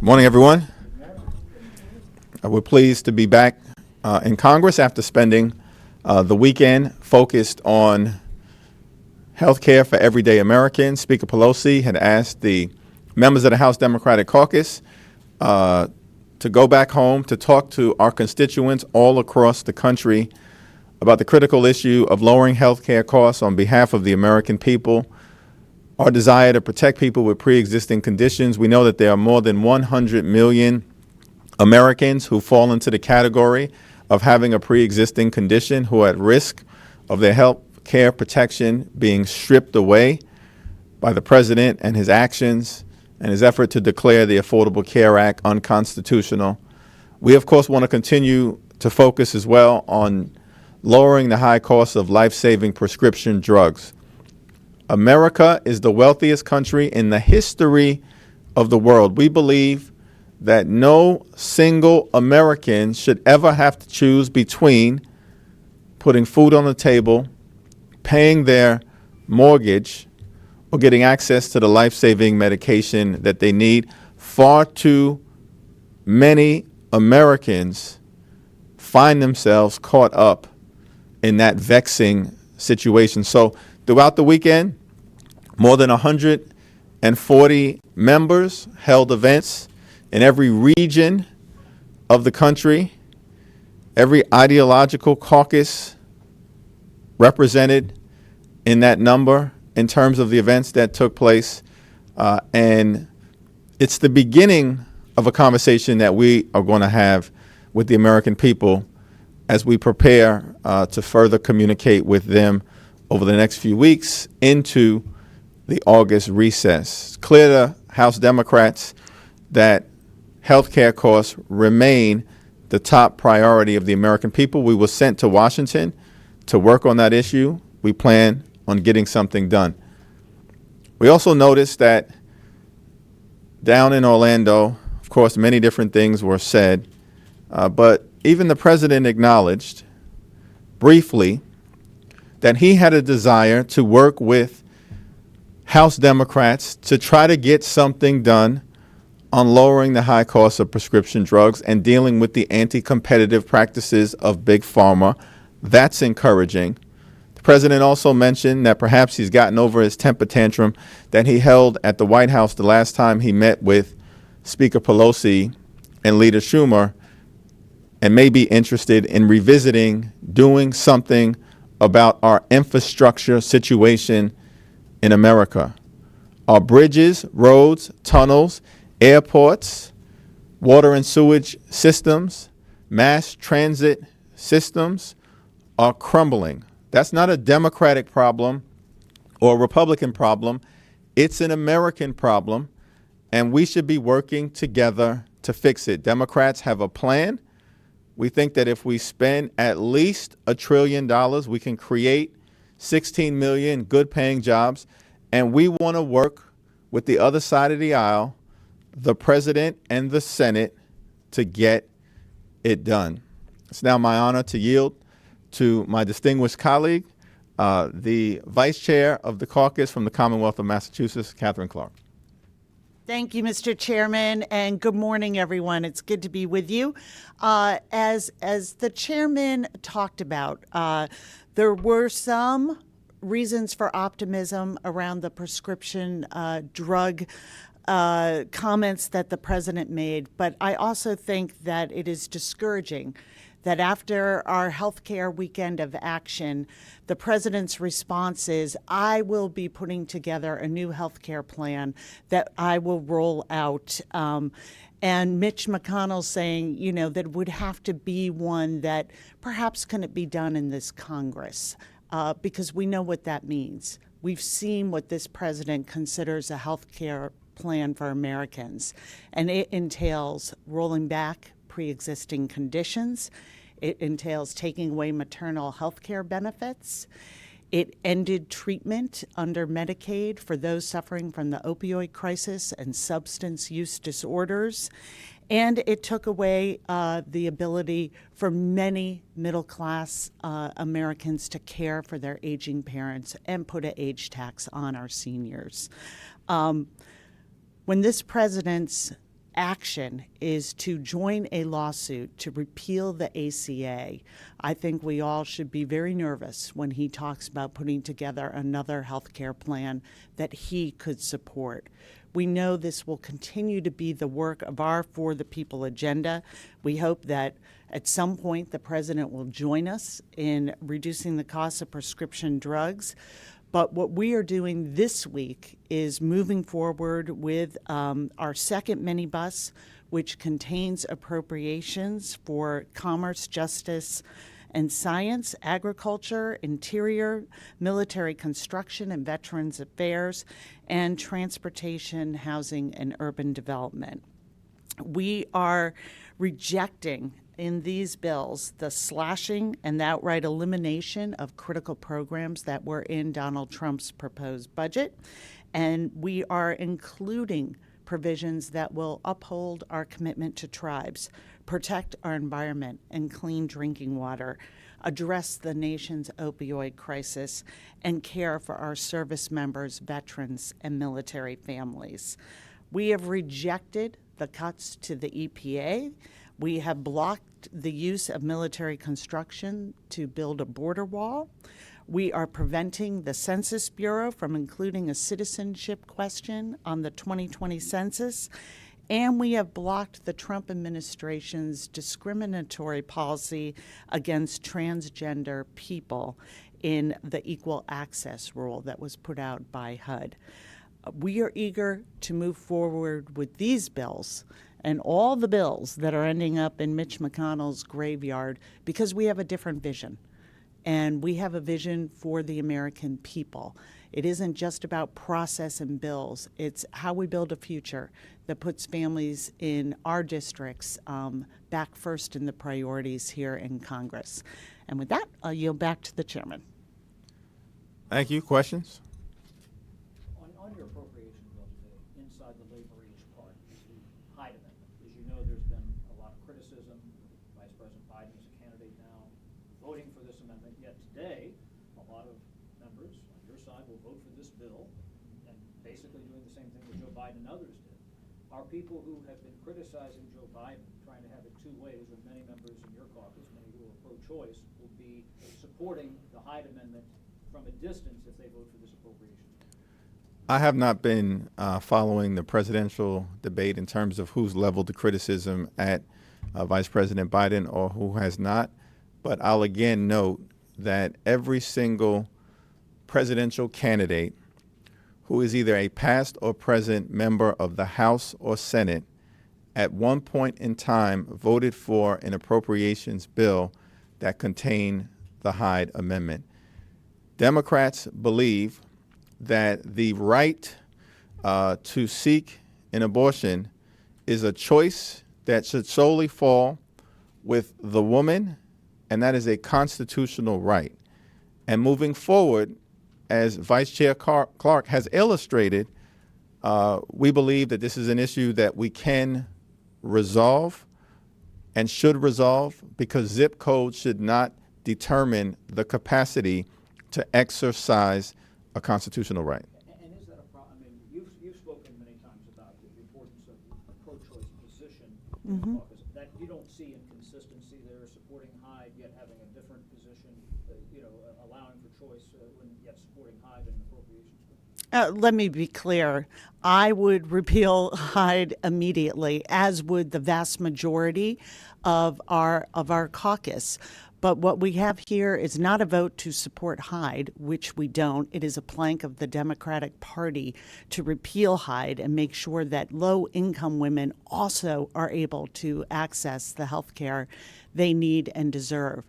Good morning, everyone. We're pleased to be back in Congress after spending the weekend focused on health care for everyday Americans. Speaker Pelosi had asked the members of the House Democratic Caucus to go back home to talk to our constituents all across the country about the critical issue of lowering health care costs on behalf of the American people. Our desire to protect people with pre-existing conditions. We know that there are more than 100 million Americans who fall into the category of having a pre-existing condition, who are at risk of their health care protection being stripped away by the president and his actions and his effort to declare the Affordable Care Act unconstitutional. We, of course, want to continue to focus as well on lowering the high cost of life-saving prescription drugs. America is the wealthiest country in the history of the world. We believe that no single American should ever have to choose between putting food on the table, paying their mortgage, or getting access to the life-saving medication that they need. Far too many Americans find themselves caught up in that vexing situation. So throughout the weekend, more than 140 members held events in every region of the country, every ideological caucus represented in that number in terms of the events that took place. And it's the beginning of a conversation that we are going to have with the American people as we prepare to further communicate with them over the next few weeks into the August recess. It's clear to House Democrats that health care costs remain the top priority of the American people. We were sent to Washington to work on that issue. We plan on getting something done. We also noticed that down in Orlando, of course, many different things were said, but even the president acknowledged briefly that he had a desire to work with House Democrats to try to get something done on lowering the high cost of prescription drugs and dealing with the anti-competitive practices of Big Pharma. That's encouraging. The president also mentioned that perhaps he's gotten over his temper tantrum that he held at the White House the last time he met with Speaker Pelosi and Leader Schumer, and may be interested in revisiting doing something about our infrastructure situation in America. Our bridges, roads, tunnels, airports, water and sewage systems, mass transit systems are crumbling. That's not a Democratic problem or a Republican problem. It's an American problem, and we should be working together to fix it. Democrats have a plan. We think that if we spend at least $1 trillion, we can create 16 million good-paying jobs, and we want to work with the other side of the aisle, the president and the Senate, to get it done. It's now my honor to yield to my distinguished colleague, the vice chair of the caucus from the Commonwealth of Massachusetts, Katherine Clark. Thank you, Mr. Chairman, and good morning, everyone. It's good to be with you. As the chairman talked about, there were some reasons for optimism around the prescription drug comments that the president made, but I also think that it is discouraging that after our healthcare weekend of action, the president's response is, I will be putting together a new healthcare plan that I will roll out. And Mitch McConnell saying, that it would have to be one that perhaps couldn't be done in this Congress, because we know what that means. We've seen what this president considers a healthcare plan for Americans, and it entails rolling back pre-existing conditions. It entails taking away maternal health care benefits. It ended treatment under Medicaid for those suffering from the opioid crisis and substance use disorders. And it took away the ability for many middle-class Americans to care for their aging parents and put an age tax on our seniors. When this president's action is to join a lawsuit to repeal the ACA, I think we all should be very nervous when he talks about putting together another health care plan that he could support. We know this will continue to be the work of our For the People agenda. We hope that at some point the president will join us in reducing the cost of prescription drugs. But what we are doing this week is moving forward with our second minibus, which contains appropriations for commerce, justice, and science, agriculture, interior, military construction, and veterans affairs, and transportation, housing, and urban development. We are rejecting in these bills the slashing and the outright elimination of critical programs that were in Donald Trump's proposed budget, and we are including provisions that will uphold our commitment to tribes, protect our environment and clean drinking water, address the nation's opioid crisis, and care for our service members, veterans, and military families. We have rejected the cuts to the EPA. We have blocked the use of military construction to build a border wall. We are preventing the Census Bureau from including a citizenship question on the 2020 census. And we have blocked the Trump administration's discriminatory policy against transgender people in the Equal Access Rule that was put out by HUD. We are eager to move forward with these bills and all the bills that are ending up in Mitch McConnell's graveyard because we have a different vision. And we have a vision for the American people. It isn't just about process and bills. It's how we build a future that puts families in our districts back first in the priorities here in Congress. And with that, I'll yield back to the chairman. Thank you. Questions? On your appropriation bill today, inside the labor age part is the Hyde Amendment. As you know, there's been a lot of criticism. Vice President Biden is a candidate now voting for this amendment, yet today a lot of members on your side will vote for this bill and basically doing the same thing that Joe Biden and others did. Are people who have been criticizing Joe Biden trying to have it two ways, when many members in your caucus, many who are pro-choice, will be supporting the Hyde Amendment from a distance if they vote for this appropriation? I have not been following the presidential debate in terms of who's leveled the criticism at Vice President Biden or who has not. But I'll again note that every single presidential candidate who is either a past or present member of the House or Senate at one point in time voted for an appropriations bill that contained the Hyde Amendment. Democrats believe that the right to seek an abortion is a choice that should solely fall with the woman, and that is a constitutional right. And moving forward, as Vice Chair Clark has illustrated, we believe that this is an issue that we can resolve and should resolve, because zip code should not determine the capacity to exercise a constitutional right. And is that a problem? I mean, you've spoken many times about the importance of the pro-choice position in the caucus. That you don't see inconsistency there, supporting Hyde yet having a different position, allowing for choice when yet supporting Hyde in appropriations bill? Let me be clear. I would repeal Hyde immediately, as would the vast majority of our caucus. But what we have here is not a vote to support Hyde, which we don't. It is a plank of the Democratic Party to repeal Hyde and make sure that low-income women also are able to access the health care they need and deserve.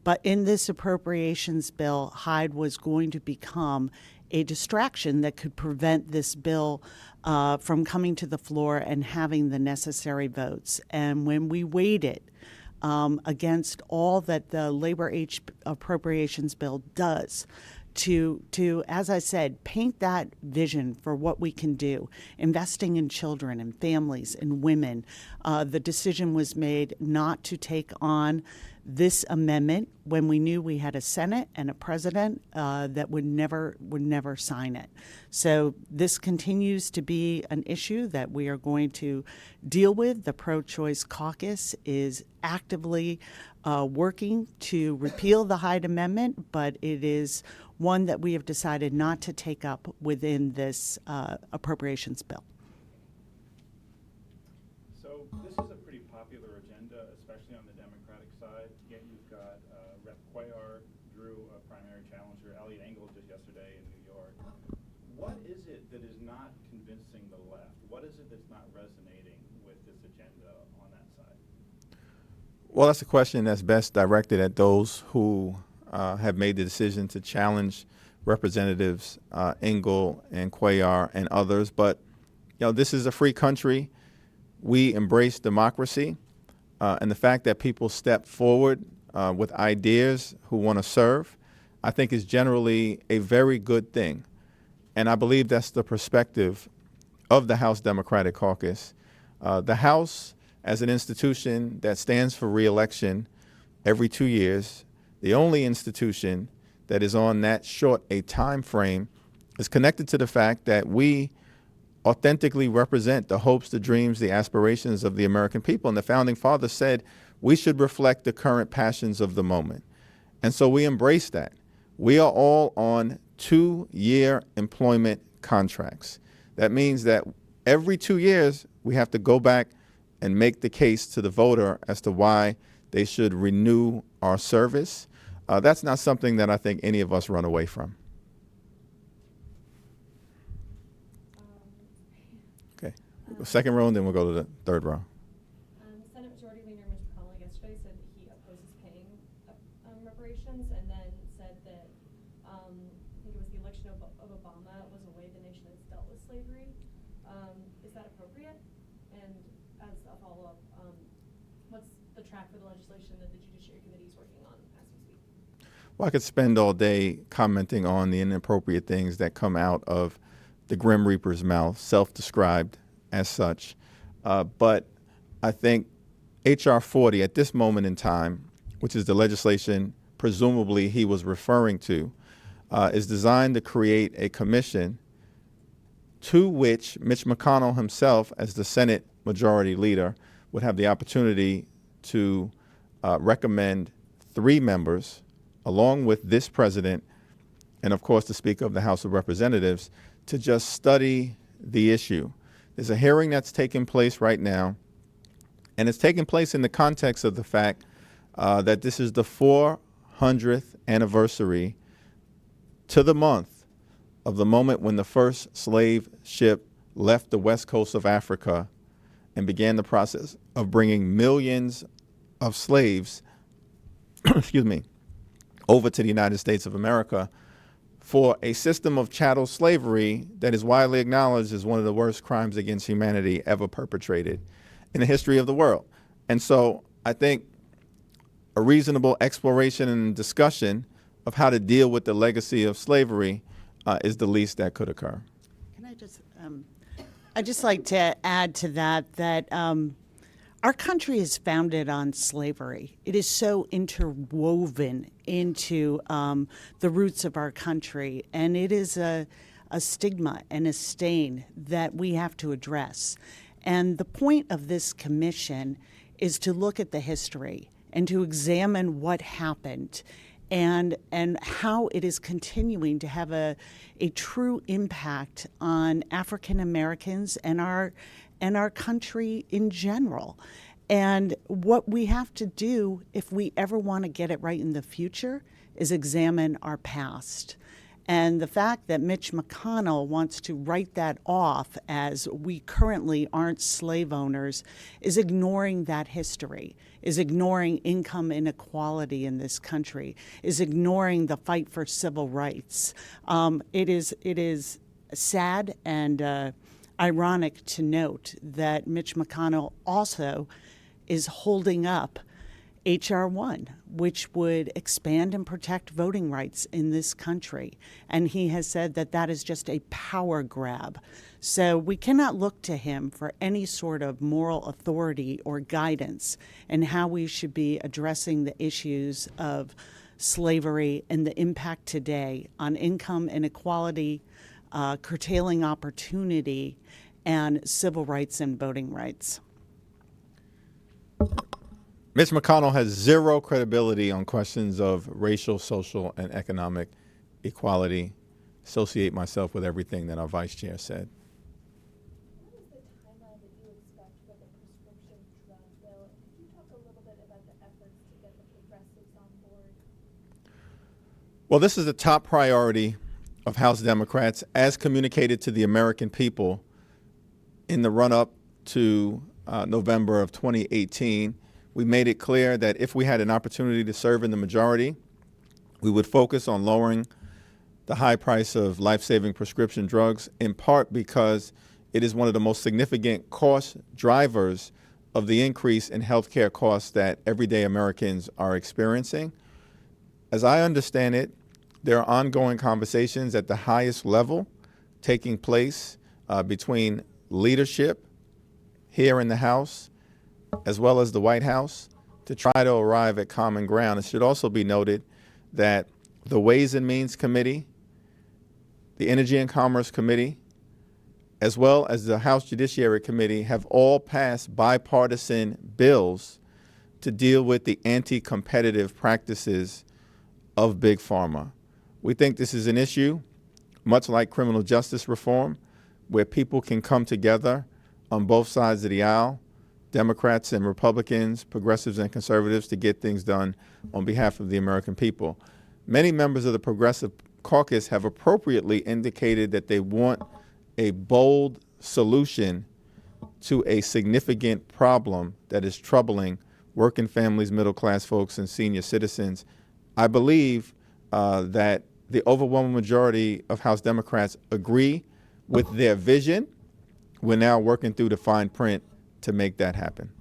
But in this appropriations bill, Hyde was going to become a distraction that could prevent this bill from coming to the floor and having the necessary votes. And when we weighed it against all that the labor age appropriations bill does to, as I said, paint that vision for what we can do, investing in children and families and women, the decision was made not to take on this amendment when we knew we had a Senate and a president that would never sign it. So this continues to be an issue that we are going to deal with. The pro-choice caucus is actively working to repeal the Hyde Amendment, but it is one that we have decided not to take up within this appropriations bill. So this is a pretty popular agenda, especially on the Democratic side. Yet you've got Rep. Cuellar drew a primary challenger, Eliot Engel, just yesterday in New York. What is it that is not convincing the left? What is it that's not resonating with this agenda on that side? Well, that's a question that's best directed at those who have made the decision to challenge Representatives Engel and Cuellar and others. But, this is a free country. We embrace democracy. And the fact that people step forward with ideas who want to serve, I think is generally a very good thing. And I believe that's the perspective of the House Democratic Caucus. The House, as an institution that stands for re-election every 2 years, the only institution that is on that short a time frame, is connected to the fact that we authentically represent the hopes, the dreams, the aspirations of the American people. And the Founding Fathers said we should reflect the current passions of the moment. And so we embrace that. We are all on 2-year employment contracts. That means that every 2 years we have to go back and make the case to the voter as to why they should renew our service. That's not something that I think any of us run away from. Okay, we'll go second row, and then we'll go to the third row. Senate Majority Leader Mitch McConnell yesterday said that he opposes paying reparations, and then said that I think it was the election of Obama was a way the nation has dealt with slavery. Is that appropriate? And as a follow-up, what's the track for the legislation that the Judiciary Committee is working on as we speak? Well, I could spend all day commenting on the inappropriate things that come out of the Grim Reaper's mouth, self-described as such. But I think H.R. 40 at this moment in time, which is the legislation presumably he was referring to, is designed to create a commission to which Mitch McConnell himself, as the Senate Majority Leader, would have the opportunity to recommend 3 members, along with this president, and of course the Speaker of the House of Representatives, to just study the issue. There's a hearing that's taking place right now, and it's taking place in the context of the fact that this is the 400th anniversary to the month of the moment when the first slave ship left the west coast of Africa and began the process of bringing millions of slaves, over to the United States of America for a system of chattel slavery that is widely acknowledged as one of the worst crimes against humanity ever perpetrated in the history of the world. And so I think a reasonable exploration and discussion of how to deal with the legacy of slavery is the least that could occur. Can I just, I'd just like to add to that our country is founded on slavery. It is so interwoven into the roots of our country, and it is a stigma and a stain that we have to address. And the point of this commission is to look at the history and to examine what happened and how it is continuing to have a true impact on African Americans and our country in general. And what we have to do if we ever want to get it right in the future is examine our past. And the fact that Mitch McConnell wants to write that off as we currently aren't slave owners is ignoring that history, is ignoring income inequality in this country, is ignoring the fight for civil rights. It is sad and ironic to note that Mitch McConnell also is holding up H.R. 1, which would expand and protect voting rights in this country. And he has said that that is just a power grab. So we cannot look to him for any sort of moral authority or guidance in how we should be addressing the issues of slavery and the impact today on income inequality, curtailing opportunity, and civil rights and voting rights. Mitch McConnell has zero credibility on questions of racial, social, and economic equality. Associate myself with everything that our vice chair said. What is the timeline that you expect for the prescription drug bill? And could you talk a little bit about the efforts to get the progressives on board? Well, this is a top priority of House Democrats as communicated to the American people in the run-up to November of 2018. We made it clear that if we had an opportunity to serve in the majority, we would focus on lowering the high price of life-saving prescription drugs, in part because it is one of the most significant cost drivers of the increase in healthcare costs that everyday Americans are experiencing. As I understand it, there are ongoing conversations at the highest level taking place between leadership here in the House as well as the White House to try to arrive at common ground. It should also be noted that the Ways and Means Committee, the Energy and Commerce Committee, as well as the House Judiciary Committee have all passed bipartisan bills to deal with the anti-competitive practices of Big Pharma. We think this is an issue, much like criminal justice reform, where people can come together on both sides of the aisle, Democrats and Republicans, progressives and conservatives, to get things done on behalf of the American people. Many members of the Progressive Caucus have appropriately indicated that they want a bold solution to a significant problem that is troubling working families, middle-class folks, and senior citizens. I believe that the overwhelming majority of House Democrats agree with their vision. We're now working through the fine print to make that happen.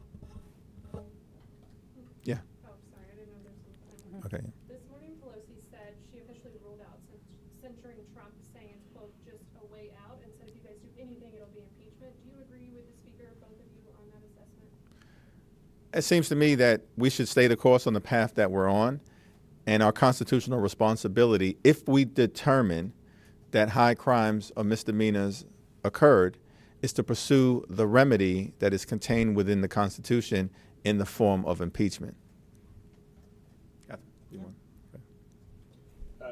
Yeah. Oh, sorry, I didn't know there was Okay. This morning, Pelosi said she officially ruled out censuring Trump, saying it's, quote, just a way out, and says if you guys do anything, it'll be impeachment. Do you agree with the Speaker, both of you, on that assessment? It seems to me that we should stay the course on the path that we're on, and our constitutional responsibility, if we determine that high crimes or misdemeanors occurred, is to pursue the remedy that is contained within the Constitution in the form of impeachment. Katherine, you want? Okay.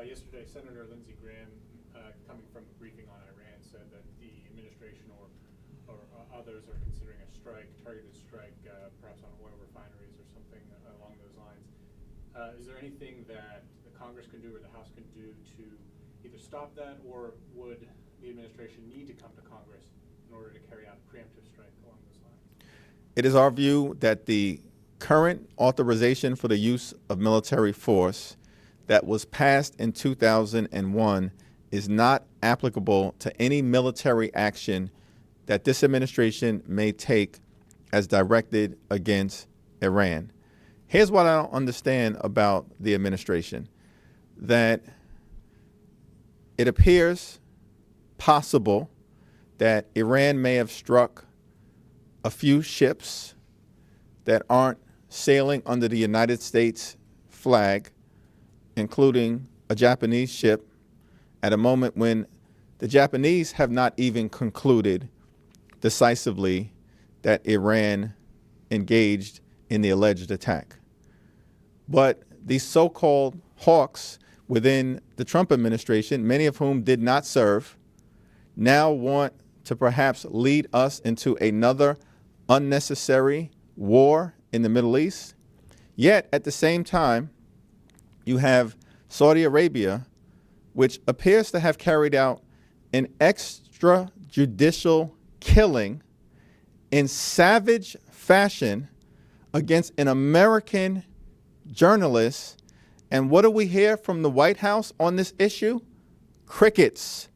Yesterday, Senator Lindsey Graham, coming from a briefing on Iran, said that the administration or others are considering a strike, targeted strike, perhaps on oil refineries or something along those lines. Is there anything that the Congress can do or the House can do to either stop that, or would the administration need to come to Congress in order to carry out a preemptive strike along those lines? It is our view that the current authorization for the use of military force that was passed in 2001 is not applicable to any military action that this administration may take as directed against Iran. Here's what I don't understand about the administration, that it appears possible that Iran may have struck a few ships that aren't sailing under the United States flag, including a Japanese ship, at a moment when the Japanese have not even concluded decisively that Iran engaged in the alleged attack. But these so-called hawks within the Trump administration, many of whom did not serve, now want to perhaps lead us into another unnecessary war in the Middle East. Yet, at the same time, you have Saudi Arabia, which appears to have carried out an extrajudicial killing in savage fashion against an American journalist. And what do we hear from the White House on this issue? Crickets.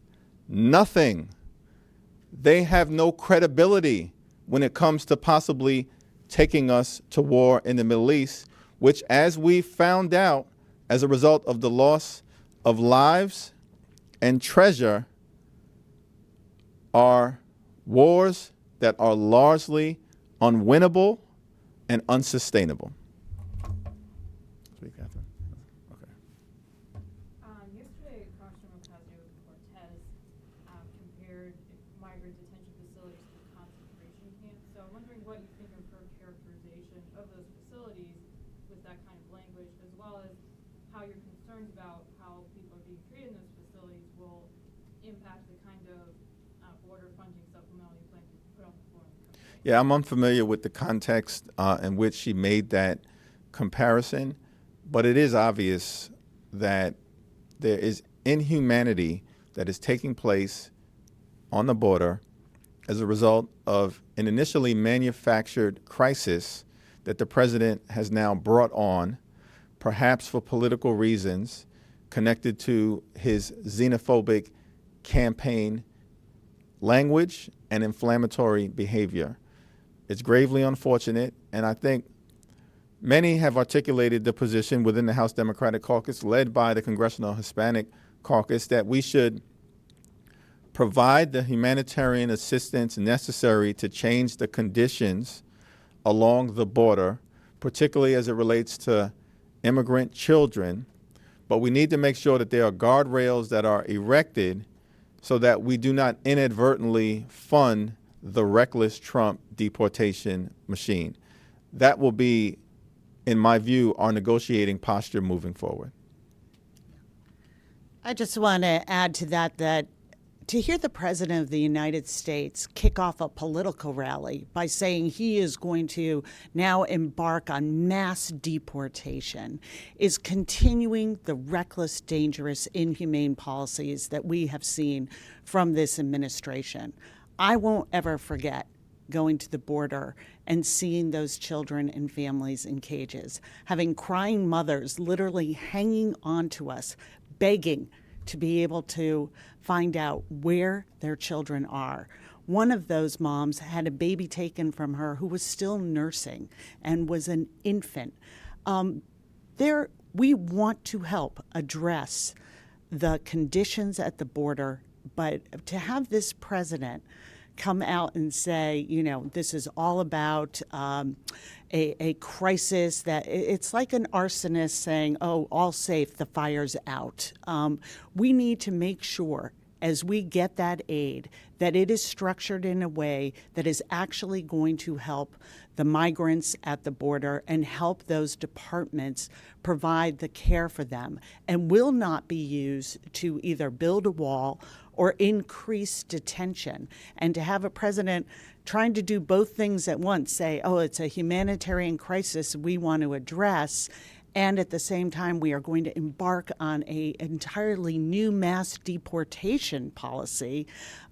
Nothing. They have no credibility when it comes to possibly taking us to war in the Middle East, which, as we found out as a result of the loss of lives and treasure, are wars that are largely unwinnable and unsustainable. Speak, Katherine. Okay. Yesterday, Congressman Ocasio-Cortez compared migrant detention facilities to concentration camps. So I'm wondering what you think of her characterization of those facilities with that kind of language, as well as how you're concerned about how people are being treated in those facilities will impact the kind of border funding supplemental you plan to put on the floor. Yeah, I'm unfamiliar with the context in which she made that comparison, but it is obvious that there is inhumanity that is taking place on the border as a result of an initially manufactured crisis that the president has now brought on, perhaps for political reasons, connected to his xenophobic campaign language and inflammatory behavior. It's gravely unfortunate, and I think many have articulated the position within the House Democratic Caucus, led by the Congressional Hispanic Caucus, that we should provide the humanitarian assistance necessary to change the conditions along the border, particularly as it relates to immigrant children. But we need to make sure that there are guardrails that are erected so that we do not inadvertently fund the reckless Trump deportation machine. That will be, in my view, our negotiating posture moving forward. I just want to add to that to hear the President of the United States kick off a political rally by saying he is going to now embark on mass deportation is continuing the reckless, dangerous, inhumane policies that we have seen from this administration. I won't ever forget going to the border and seeing those children and families in cages, having crying mothers literally hanging on to us, begging to be able to find out where their children are. One of those moms had a baby taken from her who was still nursing and was an infant. We want to help address the conditions at the border, but to have this president come out and say, this is all about a crisis, that it's like an arsonist saying, oh, all safe, the fire's out. We need to make sure as we get that aid that it is structured in a way that is actually going to help the migrants at the border and help those departments provide the care for them, and will not be used to either build a wall or increase detention. And to have a president trying to do both things at once, say, oh, it's a humanitarian crisis we want to address, and at the same time we are going to embark on an entirely new mass deportation policy,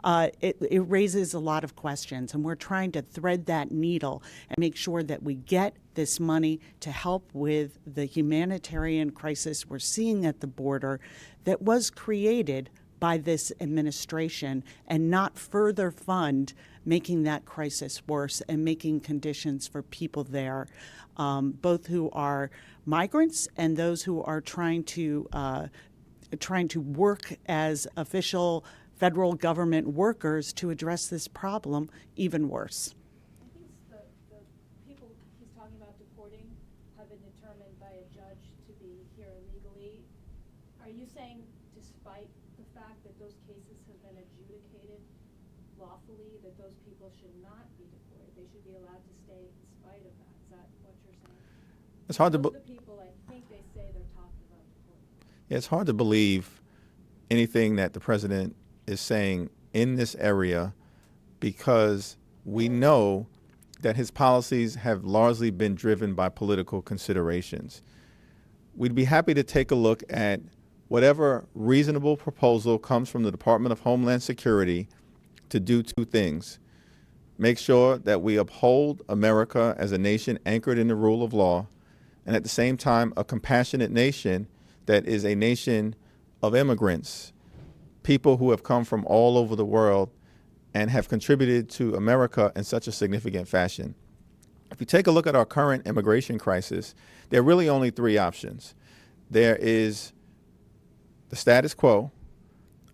it raises a lot of questions. And we're trying to thread that needle and make sure that we get this money to help with the humanitarian crisis we're seeing at the border that was created by this administration, and not further fund making that crisis worse and making conditions for people there, both who are migrants and those who are trying to work as official federal government workers to address this problem, even worse. I think the people he's talking about deporting have been determined by a judge to be here illegally. Are you saying, despite the fact that those cases have been adjudicated lawfully, that those people should not be deported? They should be allowed to stay in spite of that. Is that what you're saying? It's hard to Most of the people, I think they say they're talking about deporting. Yeah, it's hard to believe anything that the president is saying in this area, because we know that his policies have largely been driven by political considerations. We'd be happy to take a look at whatever reasonable proposal comes from the Department of Homeland Security to do two things: make sure that we uphold America as a nation anchored in the rule of law, and at the same time a compassionate nation that is a nation of immigrants, people who have come from all over the world and have contributed to America in such a significant fashion. If you take a look at our current immigration crisis, there are really only three options. There is the status quo.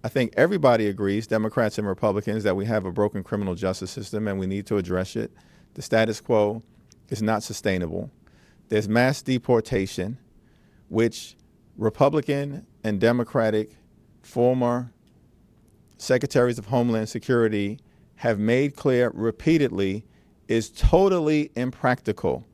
I think everybody agrees, Democrats and Republicans, that we have a broken criminal justice system and we need to address it. The status quo is not sustainable. There's mass deportation, which Republican and Democratic former secretaries of Homeland Security have made clear repeatedly is totally impractical.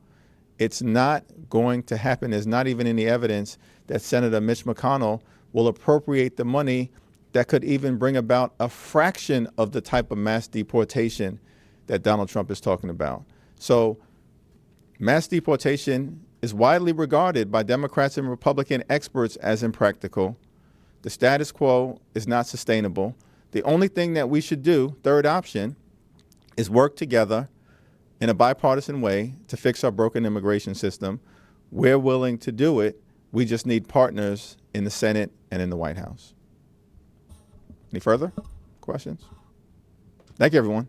It's not going to happen. There's not even any evidence that Senator Mitch McConnell will appropriate the money that could even bring about a fraction of the type of mass deportation that Donald Trump is talking about. So mass deportation is widely regarded by Democrats and Republican experts as impractical. The status quo is not sustainable. The only thing that we should do, third option, is work together in a bipartisan way to fix our broken immigration system. We're willing to do it. We just need partners in the Senate and in the White House. Any further questions? Thank you, everyone.